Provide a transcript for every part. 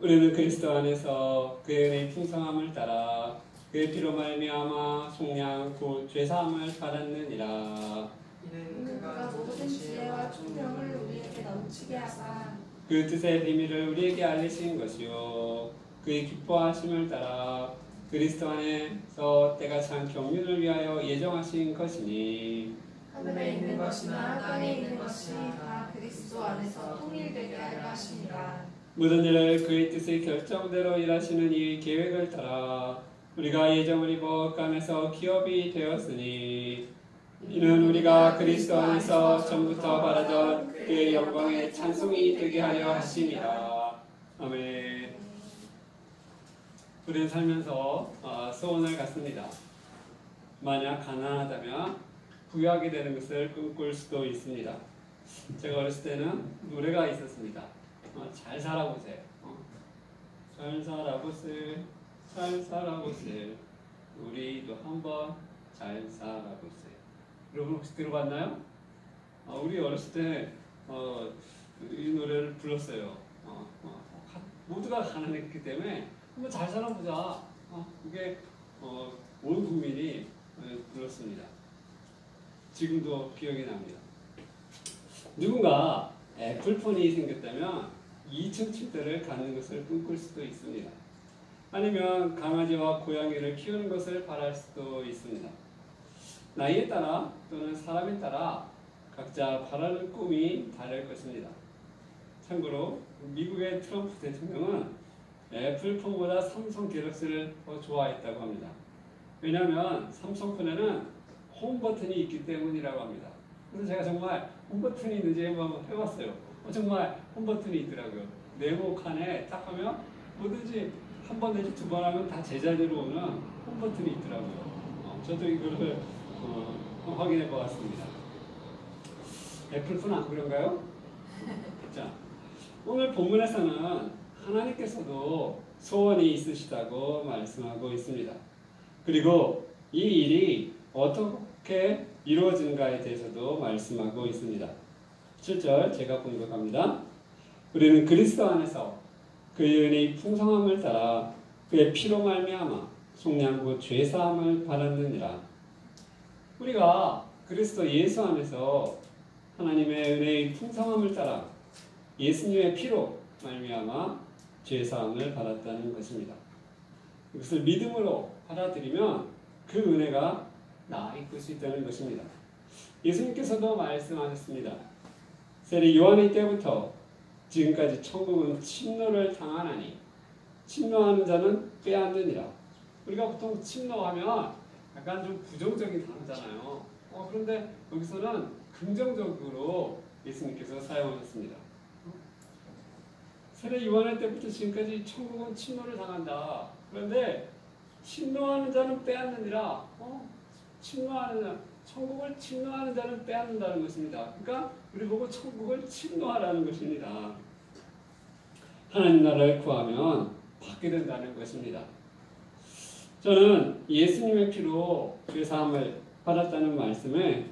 우리는 그리스도 안에서 그의 은혜의 풍성함을 따라 그의 피로 말미암아 속량 곧 죄사함을 받았느니라. 이는 그가 모든 지혜와 총명을 우리에게 넘치게 하사 그 뜻의 비밀을 우리에게 알리신 것이요 그의 기뻐하심을 따라 그리스도 안에서 때가 찬 경륜을 위하여 예정하신 것이니 하늘에 있는 것이나 땅에 있는 것이 다 그리스도 안에서 통일되게 하려 하시니라. 모든 일을 그의 뜻의 결정대로 일하시는 이 계획을 따라 우리가 예정을 입어 깜에서 기업이 되었으니 이는 우리가 그리스도 안에서 전부터 바라던 그의 영광의 찬송이 되게 하려 하심이라. 아멘. 우리는 살면서 소원을 갖습니다. 만약 가난하다면 부유하게 되는 것을 꿈꿀 수도 있습니다. 제가 어렸을 때는 노래가 있었습니다. 잘 살아보세요. 잘 살아보세요. 잘 살아보세요. 우리도 한번 잘 살아보세요. 여러분 혹시 들어봤나요? 우리 어렸을 때 이 노래를 불렀어요. 모두가 가난했기 때문에 한번 잘 살아보자. 그게 온 국민이 불렀습니다. 지금도 기억이 납니다. 누군가 애플폰이 생겼다면 2층 침대를 갖는 것을 꿈꿀 수도 있습니다. 아니면 강아지와 고양이를 키우는 것을 바랄 수도 있습니다. 나이에 따라 또는 사람에 따라 각자 바라는 꿈이 다를 것입니다. 참고로 미국의 트럼프 대통령은 애플폰보다 삼성 갤럭시를 더 좋아했다고 합니다. 왜냐하면 삼성폰에는 홈 버튼이 있기 때문이라고 합니다. 그래서 제가 정말 홈 버튼이 있는지 한번 해봤어요. 정말 홈 버튼이 있더라고요. 네모 칸에 딱 하면 뭐든지 한 번 내지 두 번 하면 다 제자리로 오는 홈 버튼이 있더라고요. 저도 이거를 확인해 보았습니다. 애플폰 안 그런가요? 자, 오늘 본문에서는 하나님께서도 소원이 있으시다고 말씀하고 있습니다. 그리고 이 일이 어떻게 이루어지는가에 대해서도 말씀하고 있습니다. 7절 제가 공독합니다. 우리는 그리스도 안에서 그의 은혜의 풍성함을 따라 그의 피로 말미암아 속량 곧 죄사함을 받았느니라. 우리가 그리스도 예수 안에서 하나님의 은혜의 풍성함을 따라 예수님의 피로 말미암아 죄사함을 받았다는 것입니다. 이것을 믿음으로 받아들이면 그 은혜가 나 있을 수 있다는 것입니다. 예수님께서도 말씀하셨습니다. 세례 요한의 때부터 지금까지 천국은 침노를 당하나니 침노하는 자는 빼앗느니라. 우리가 보통 침노하면 약간 좀 부정적인 단어잖아요. 그런데 여기서는 긍정적으로 예수님께서 사용하셨습니다. 세례 요한의 때부터 지금까지 천국은 침노를 당한다. 그런데 침노하는 자는 빼앗느니라. 천국을 침노하는 자는 빼앗는다는 것입니다. 그러니까 우리 보고 천국을 침노하라는 것입니다. 하나님 나라를 구하면 받게 된다는 것입니다. 저는 예수님의 피로 죄사함을 받았다는 말씀에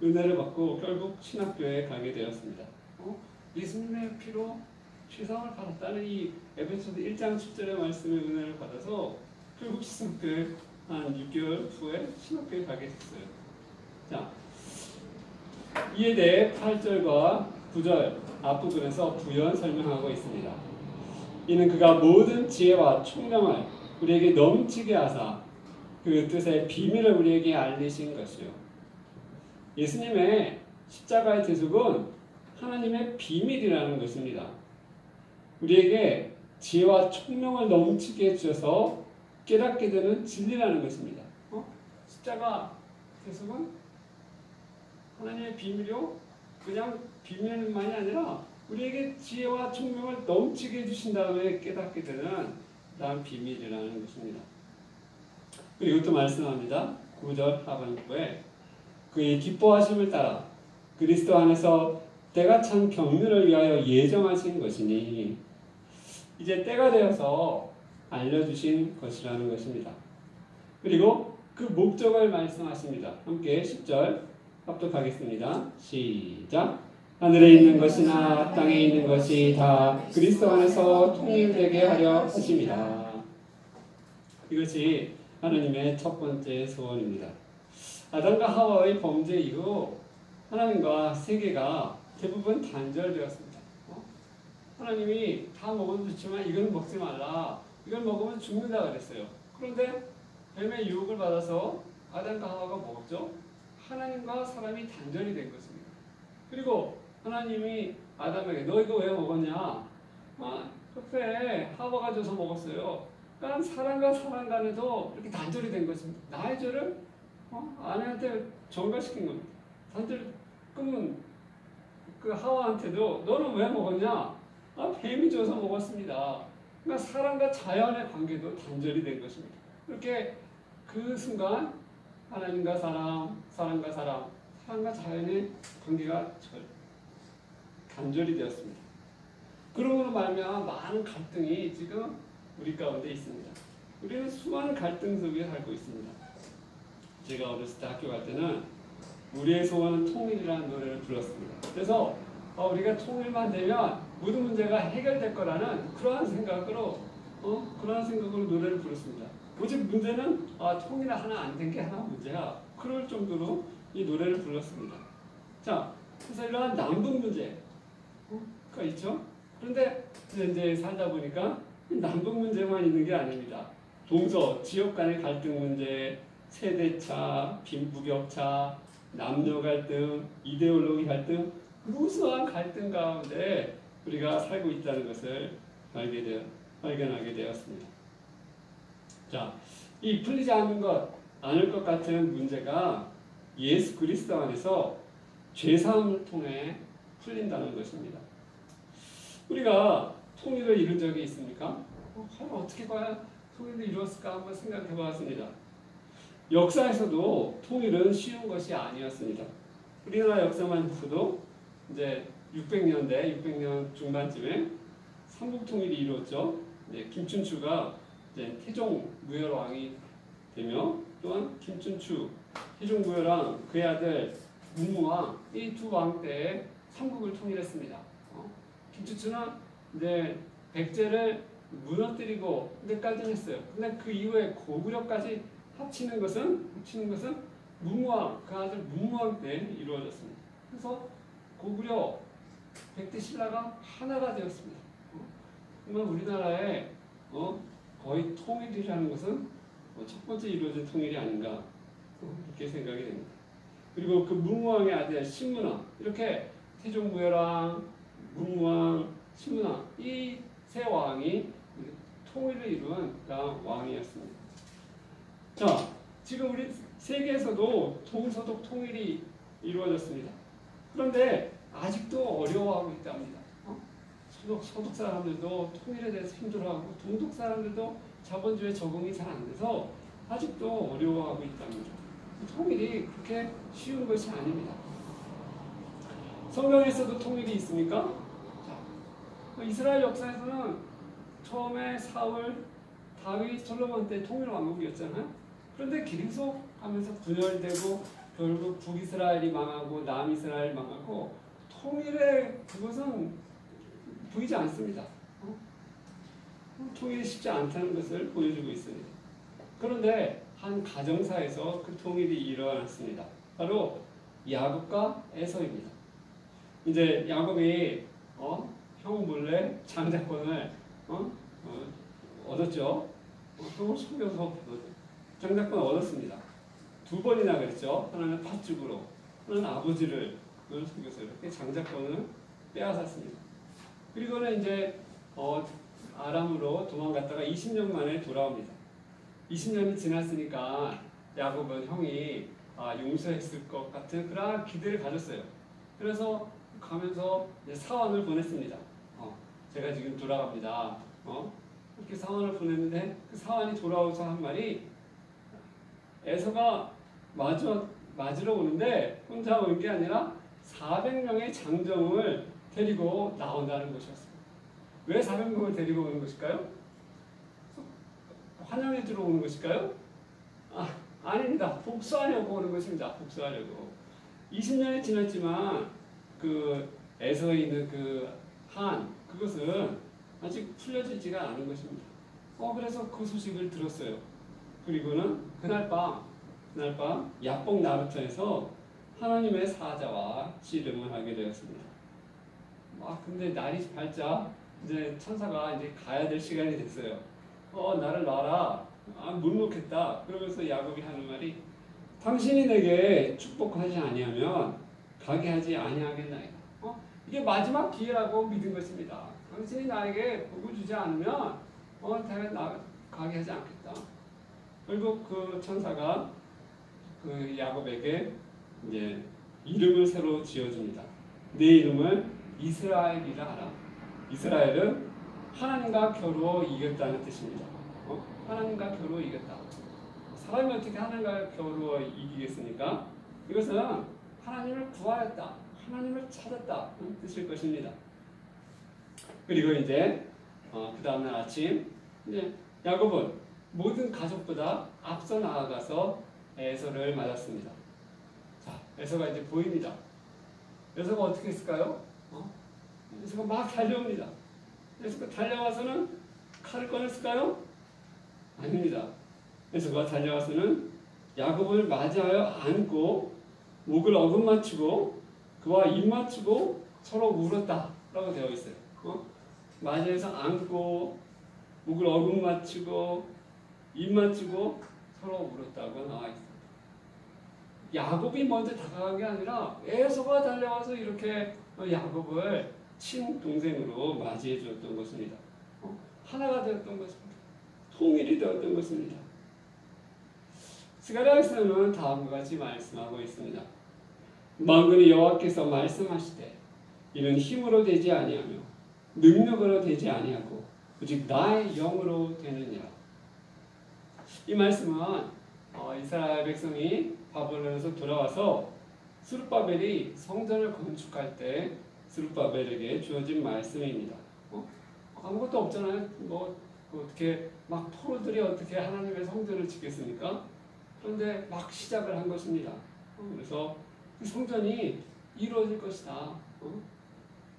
은혜를 받고 결국 신학교에 가게 되었습니다. 예수님의 피로 죄사함을 받았다는 이 에베소서 1장 10절의 말씀에 은혜를 받아서 결국 신학교에 한 6개월 후에 신학교에 가게 됐어요. 자, 이에 대해 8절과 9절 앞부분에서 부연 설명하고 있습니다. 이는 그가 모든 지혜와 총명을 우리에게 넘치게 하사 그 뜻의 비밀을 우리에게 알리신 것이요. 예수님의 십자가의 대속은 하나님의 비밀이라는 것입니다. 우리에게 지혜와 총명을 넘치게 해주셔서 깨닫게 되는 진리라는 것입니다. 십자가 대속은 하나님의 비밀이요. 그냥 비밀만이 아니라 우리에게 지혜와 총명을 넘치게 해주신 다음에 깨닫게 되는 다음 비밀이라는 것입니다. 그리고 또 말씀합니다. 9절 하반부에 그의 기뻐하심을 따라 그리스도 안에서 때가 찬 경륜을 위하여 예정하신 것이니 이제 때가 되어서 알려주신 것이라는 것입니다. 그리고 그 목적을 말씀하십니다. 함께 10절 합독하겠습니다. 시작. 하늘에 있는 것이나 땅에 있는 것이 다 그리스도 안에서 통일되게 하려 하십니다. 이것이 하나님의 첫 번째 소원입니다. 아담과 하와의 범죄 이후 하나님과 세계가 대부분 단절되었습니다. 하나님이 다 먹어도 좋지만 이건 먹지 말라. 이걸 먹으면 죽는다 그랬어요. 그런데 뱀의 유혹을 받아서 아담과 하와가 먹었죠. 하나님과 사람이 단절이 된 것입니다. 그리고 하나님이 아담에게 너 이거 왜 먹었냐? 그때 하와가 줘서 먹었어요. 그러니까 사람과 사람 간에도 이렇게 단절이 된 것입니다. 나의 죄를 아내한테 전가시킨 겁니다. 단절 끊은 그 하와한테도 너는 왜 먹었냐? 뱀이 줘서 먹었습니다. 그러니까 사람과 자연의 관계도 단절이 된 것입니다. 그렇게 그 순간 하나님과 사람, 사람과 사람, 사람과 자연의 관계가 단절이 되었습니다. 그러므로 말미암아 많은 갈등이 지금 우리 가운데 있습니다. 우리는 수많은 갈등 속에 살고 있습니다. 제가 어렸을 때 학교 갈 때는 우리의 소원은 통일이라는 노래를 불렀습니다. 그래서 우리가 통일만 되면 모든 문제가 해결될 거라는 그러한 생각으로 노래를 불렀습니다. 오직 문제는 통일 하나 안 된 게 하나 문제야. 그럴 정도로 이 노래를 불렀습니다. 자, 그래서 이러한 남북 문제가 있죠. 그런데 이제 살다 보니까 남북 문제만 있는 게 아닙니다. 동서, 지역 간의 갈등 문제, 세대차, 빈부격차, 남녀 갈등, 이데올로기 갈등, 무수한 갈등 가운데 우리가 살고 있다는 것을 발견하게 되었습니다. 자, 이 풀리지 않을 것 같은 문제가 예수 그리스도 안에서 죄사함을 통해 풀린다는 것입니다. 우리가 통일을 이룬 적이 있습니까? 어떻게 봐야 통일을 이루었을까 한번 생각해 보았습니다. 역사에서도 통일은 쉬운 것이 아니었습니다. 우리나라 역사만 봐도 이제 600년 중반쯤에 삼국통일이 이루어졌죠. 김춘추가 이제 태종 무열왕이 되며 또한 김춘추, 태종 무열왕, 그의 아들 문무왕 이 두 왕 때에 삼국을 통일했습니다. 김춘추는 이제 백제를 무너뜨리고 데까지 했어요. 근데 그 이후에 고구려까지 합치는 것은 문무왕, 그 아들 문무왕 때 이루어졌습니다. 그래서 고구려 백제 신라가 하나가 되었습니다. 그러면 우리나라에 거의 통일이라는 것은 첫 번째 이루어진 통일이 아닌가 이렇게 생각이 됩니다. 그리고 그 문무왕의 아들 신문왕, 이렇게 태종무열왕, 문무왕, 신문왕 이 세 왕이 통일을 이룬 왕이었습니다. 자, 지금 우리 세계에서도 동서독 통일이 이루어졌습니다. 그런데 아직도 어려워하고 있답니다. 서독 사람들도 통일에 대해서 힘들어하고 동독 사람들도 자본주의에 적응이 잘 안 돼서 아직도 어려워하고 있답니다. 통일이 그렇게 쉬운 것이 아닙니다. 성경에서도 통일이 있습니까? 자, 이스라엘 역사에서는 처음에 사울, 다윗, 솔로몬 때 통일 왕국이었잖아요. 그런데 계속 하면서 분열되고 결국 북이스라엘이 망하고 남이스라엘 망하고 통일의 그것은 보이지 않습니다. 통일이 쉽지 않다는 것을 보여주고 있습니다. 그런데 한 가정사에서 그 통일이 일어났습니다. 바로 야곱과 에서입니다. 이제 야곱이 형 몰래 장자권을 얻었죠. 형을 속여서 장자권을 얻었습니다. 두 번이나 그랬죠. 하나는 팥죽으로, 하나는 아버지를 속여서 이렇게 장자권을 빼앗았습니다. 그리고는 이제 아람으로 도망갔다가 20년 만에 돌아옵니다. 20년이 지났으니까 야곱은 형이 용서했을 것 같은 그런 기대를 가졌어요. 그래서 가면서 사원을 보냈습니다. 제가 지금 돌아갑니다. 이렇게 사원을 보냈는데 그 사원이 돌아오서 한 말이 에서가 맞으러 오는데 혼자 온 게 아니라 400명의 장정을 데리고 나온다는 것이었습니다. 왜 400명을 데리고 오는 것일까요? 환영해 주러 오는 것일까요? 아닙니다. 복수하려고 오는 것입니다. 복수하려고. 20년이 지났지만 그 에서에 있는 그 그것은 아직 풀려지지가 않은 것입니다. 그래서 그 소식을 들었어요. 그리고는 그날 밤 야복 나루터에서 하나님의 사자와 씨름을 하게 되었습니다. 근데 날이 밝자 이제 천사가 이제 가야 될 시간이 됐어요. 나를 놔라. 못 놓겠다. 그러면서 야곱이 하는 말이 당신이 내게 축복하지 아니하면 가게 하지 아니하겠나이다. 이게 마지막 기회라고 믿은 것입니다. 당신이 나에게 복을 주지 않으면 나 가게 하지 않겠다. 그리고 그 천사가 그 야곱에게 이제 이름을 새로 지어줍니다. 내 이름을 이스라엘이라 하라. 이스라엘은 하나님과 겨루어 이겼다는 뜻입니다. 하나님과 겨루어 이겼다. 사람이 어떻게 하나님과 겨루어 이기겠습니까? 이것은 하나님을 구하였다. 하나님을 찾았다. 뜻일 것입니다. 그리고 이제 그 다음날 아침 이제 야곱은 모든 가족보다 앞서 나아가서 에서를 맞았습니다. 자, 에서가 이제 보입니다. 에서가 어떻게 했을까요? 에서가 막 달려옵니다. 에서가 달려와서는 칼을 꺼냈을까요? 아닙니다. 에서가 달려와서는 야곱을 맞이하여 안고 목을 어긋맞추고 그와 입 맞추고 서로 울었다라고 되어 있어요. 맞이해서 안고 목을 어긋맞추고 입 맞추고 서로 울었다고 나와 있습니다. 야곱이 먼저 다가간 게 아니라 에서가 달려와서 이렇게 야곱을 친동생으로 맞이해 주었던 것입니다. 하나가 되었던 것입니다. 통일이 되었던 것입니다. 스가랴에서는 다음과 같이 말씀하고 있습니다. 만군의 여호와께서 말씀하시되 이는 힘으로 되지 아니하며 능력으로 되지 아니하고 오직 나의 영으로 되느니라. 이 말씀은 이스라엘 백성이 바벨론에서 돌아와서 스룹바벨이 성전을 건축할 때 스룹바벨에게 주어진 말씀입니다. 아무것도 없잖아요. 어떻게 막 포로들이 어떻게 하나님의 성전을 짓겠습니까? 그런데 막 시작을 한 것입니다. 그래서 그 성전이 이루어질 것이다.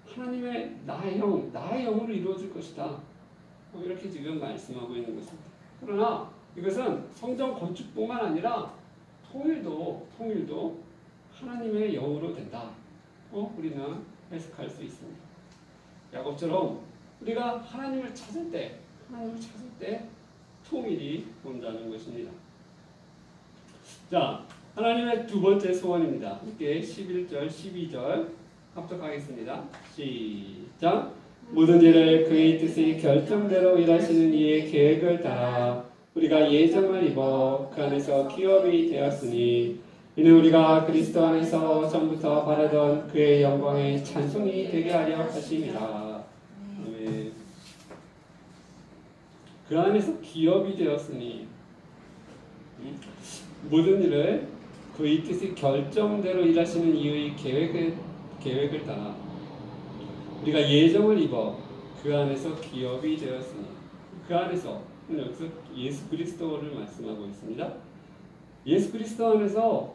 하나님의 나의 영으로 이루어질 것이다. 이렇게 지금 말씀하고 있는 것입니다. 그러나 이것은 성전 건축뿐만 아니라 통일도 하나님의 영으로 된다. 우리는 해석할 수 있습니다. 야곱처럼 우리가 하나님을 찾을 때 통일이 온다는 것입니다. 자, 하나님의 두 번째 소원입니다. 함께 11절, 12절 합독하겠습니다. 시작. 모든 일을 그의 뜻의 결정대로 일하시는 이의 계획을 따라 우리가 예정을 입어 그 안에서 기업이 되었으니 이는 우리가 그리스도 안에서 전부터 바라던 그의 영광의 찬송이 되게 하려 하심이라. 아멘. 그 안에서 기업이 되었으니 모든 일을 그의 뜻의 결정대로 일하시는 이의 계획을 따라 우리가 예정을 입어 그 안에서 기업이 되었으니 그 안에서 여기서 예수 그리스도를 말씀하고 있습니다. 예수 그리스도 안에서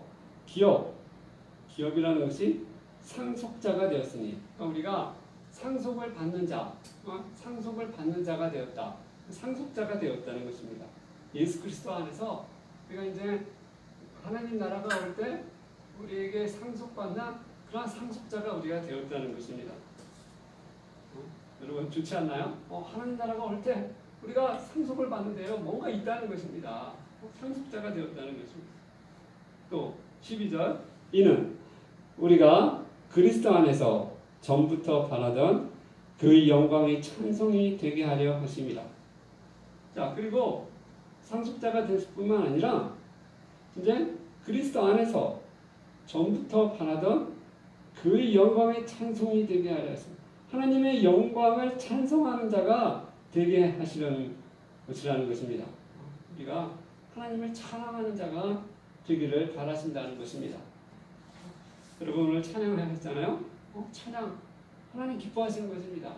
기업이라는 것이 상속자가 되었으니 우리가 상속을 받는 자가 되었다. 상속자가 되었다는 것입니다. 예수 그리스도 안에서 우리가 이제 하나님 나라가 올 때 우리에게 상속받는 그런 상속자가 우리가 되었다는 것입니다. 여러분 좋지 않나요? 하나님 나라가 올 때 우리가 상속을 받는데요. 뭔가 있다는 것입니다. 상속자가 되었다는 것입니다. 또 12절 이는 우리가 그리스도 안에서 전부터 바라던 그의 영광의 찬송이 되게 하려 하심이라. 자, 그리고 상속자가 될 뿐만 아니라 이제 그리스도 안에서 전부터 바라던 그의 영광의 찬송이 되게 하려 하십니다. 하나님의 영광을 찬송하는 자가 되게 하시려는 것이라는 것입니다. 우리가 하나님을 찬양하는 자가 되기를 바라신다는 것입니다. 여러분 오늘 찬양을 하셨잖아요. 찬양 하나님 기뻐하시는 것입니다.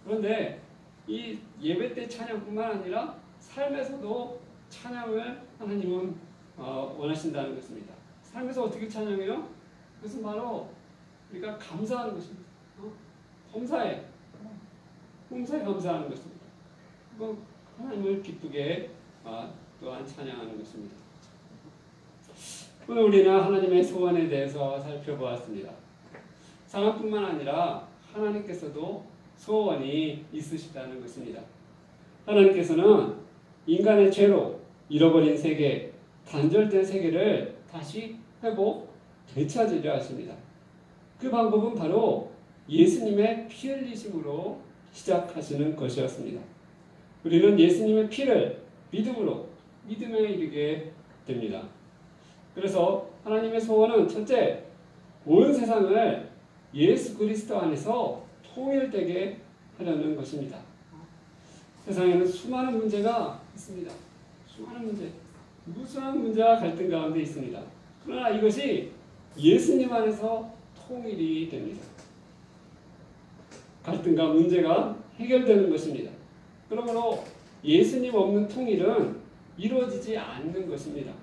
그런데 이 예배 때 찬양뿐만 아니라 삶에서도 찬양을 하나님은 원하신다는 것입니다. 삶에서 어떻게 찬양해요? 그것은 바로 우리가 감사하는 것입니다. 범사에 감사하는 것입니다. 그거 하나님을 기쁘게 또한 찬양하는 것입니다. 오늘 우리는 하나님의 소원에 대해서 살펴보았습니다. 상황뿐만 아니라 하나님께서도 소원이 있으시다는 것입니다. 하나님께서는 인간의 죄로 잃어버린 세계, 단절된 세계를 다시 회복, 되찾으려 하십니다. 그 방법은 바로 예수님의 피 흘리심으로 시작하시는 것이었습니다. 우리는 예수님의 피를 믿음에 이르게 됩니다. 그래서 하나님의 소원은 첫째, 온 세상을 예수 그리스도 안에서 통일되게 하려는 것입니다. 세상에는 수많은 문제가 있습니다. 수많은 문제, 무수한 문제와 갈등 가운데 있습니다. 그러나 이것이 예수님 안에서 통일이 됩니다. 갈등과 문제가 해결되는 것입니다. 그러므로 예수님 없는 통일은 이루어지지 않는 것입니다.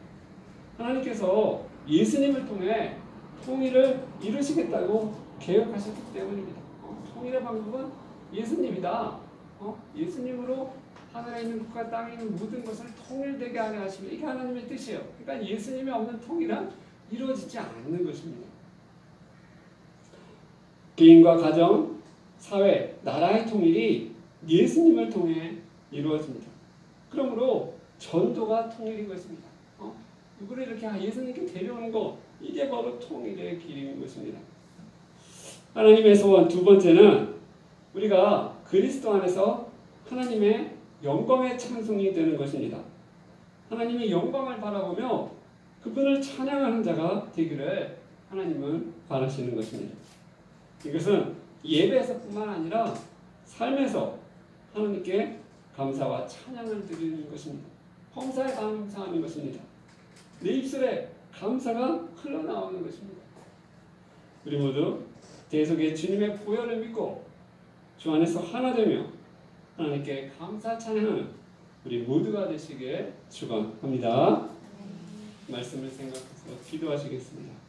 하나님께서 예수님을 통해 통일을 이루시겠다고 계획하셨기 때문입니다. 통일의 방법은 예수님이다. 예수님으로 하늘에 있는 것과 땅에 있는 모든 것을 통일되게 하려 하시면 이게 하나님의 뜻이에요. 그러니까 예수님이 없는 통일은 이루어지지 않는 것입니다. 개인과 가정, 사회, 나라의 통일이 예수님을 통해 이루어집니다. 그러므로 전도가 통일인 것입니다. 누구를 이렇게 예수님께 데려오는 거, 이게 바로 통일의 길인 것입니다. 하나님의 소원 두 번째는 우리가 그리스도 안에서 하나님의 영광의 찬송이 되는 것입니다. 하나님의 영광을 바라보며 그분을 찬양하는 자가 되기를 하나님은 바라시는 것입니다. 이것은 예배에서뿐만 아니라 삶에서 하나님께 감사와 찬양을 드리는 것입니다. 범사에 감사하는 것입니다. 내 입술에 감사가 흘러나오는 것입니다. 우리 모두 대속의 주님의 보혈을 믿고 주 안에서 하나 되며 하나님께 감사 찬양하는 우리 모두가 되시길 축원합니다. 말씀을 생각해서 기도하시겠습니다.